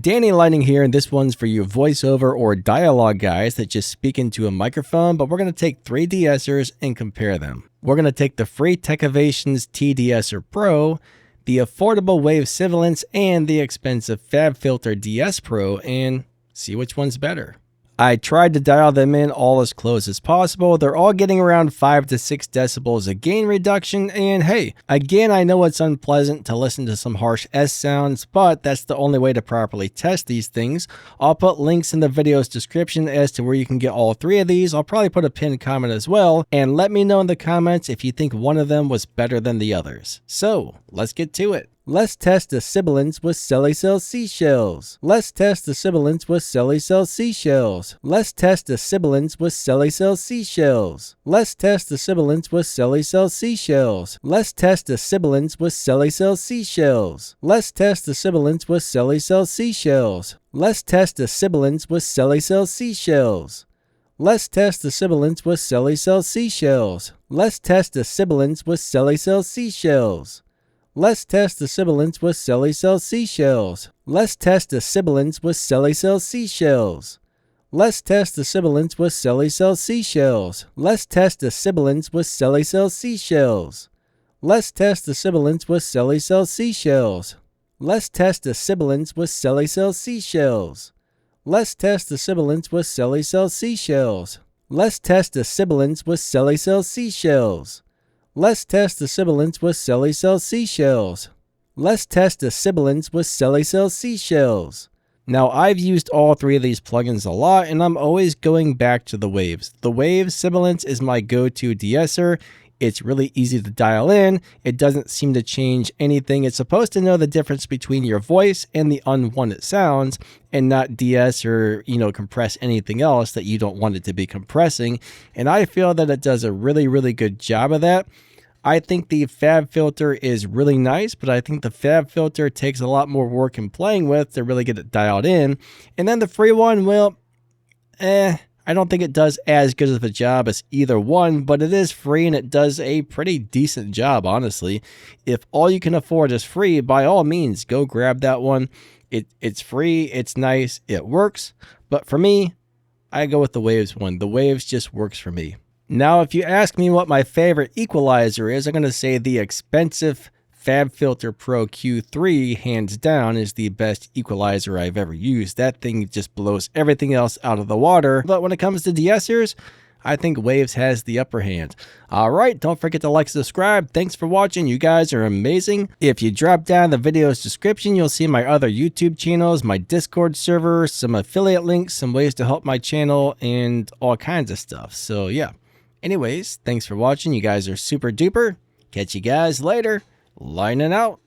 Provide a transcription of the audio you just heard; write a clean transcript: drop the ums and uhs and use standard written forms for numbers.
Danny Lightning here, and this one's for you voiceover or dialogue guys that just speak into a microphone, but we're going to take 3 De-Essers and compare them. We're going to take the free Techevation's De-Esser Pro, the affordable Wave Sibilance, and the expensive Fabfilter DS Pro, and see which one's better. I tried to dial them in all as close as possible. They're all getting around 5 to 6 decibels of gain reduction, and hey, again, I know it's unpleasant to listen to some harsh S sounds, but that's the only way to properly test these things. I'll put links in the video's description as to where you can get all 3 of these. I'll probably put a pinned comment as well, and let me know in the comments if you think one of them was better than the others. So, let's get to it. Let's test the sibilance with Cellicel seashells. Let's test the sibilance with Cellicel seashells. Let's test the sibilance with Cellicel seashells. Let's test the sibilance with Cellicel seashells. Let's test the sibilance with Cellicel seashells. Let's test the sibilance with Cellicel seashells. Let's test the sibilance with Cellicel seashells. Let's test the sibilance with Cellicel seashells. Let's test the sibilance with Cellicel seashells. Let's test the sibilance with Cellicel seashells. Let's test the sibilance with Cellicel seashells. Let's test the sibilance with Cellicel seashells. Let's test the sibilance with Cellicel seashells. Let's test the sibilance with Cellicel seashells. Let's test the sibilance with Cellicel seashells. Let's test the sibilance with Cellicel seashells. Let's test the sibilance with Cellicel seashells. Let's test the sibilance with Cellicel seashells. Let's test the sibilance with Cellicel seashells. Now, I've used all 3 of these plugins a lot, and I'm always going back to the Waves. The Waves Sibilance is my go-to De-Esser. It's really easy to dial in. It doesn't seem to change anything. It's supposed to know the difference between your voice and the unwanted sounds and not de-ess or, compress anything else that you don't want it to be compressing. And I feel that it does a really, really good job of that. I think the Fabfilter is really nice, but I think the Fabfilter takes a lot more work in playing with to really get it dialed in. And then the free one, well, I don't think it does as good of a job as either one, but it is free and it does a pretty decent job, honestly. If all you can afford is free, by all means, go grab that one. It's free, it's nice, it works. But for me, I go with the Waves one. The Waves just works for me. Now, if you ask me what my favorite equalizer is, I'm going to say the expensive Fabfilter Pro Q3, hands down, is the best equalizer I've ever used. That thing just blows everything else out of the water. But when it comes to De-Essers, I think Waves has the upper hand. Alright, don't forget to like, subscribe. Thanks for watching. You guys are amazing. If you drop down the video's description, you'll see my other YouTube channels, my Discord server, some affiliate links, some ways to help my channel, and all kinds of stuff. So yeah. Anyways, thanks for watching. You guys are super duper. Catch you guys later. Lining out.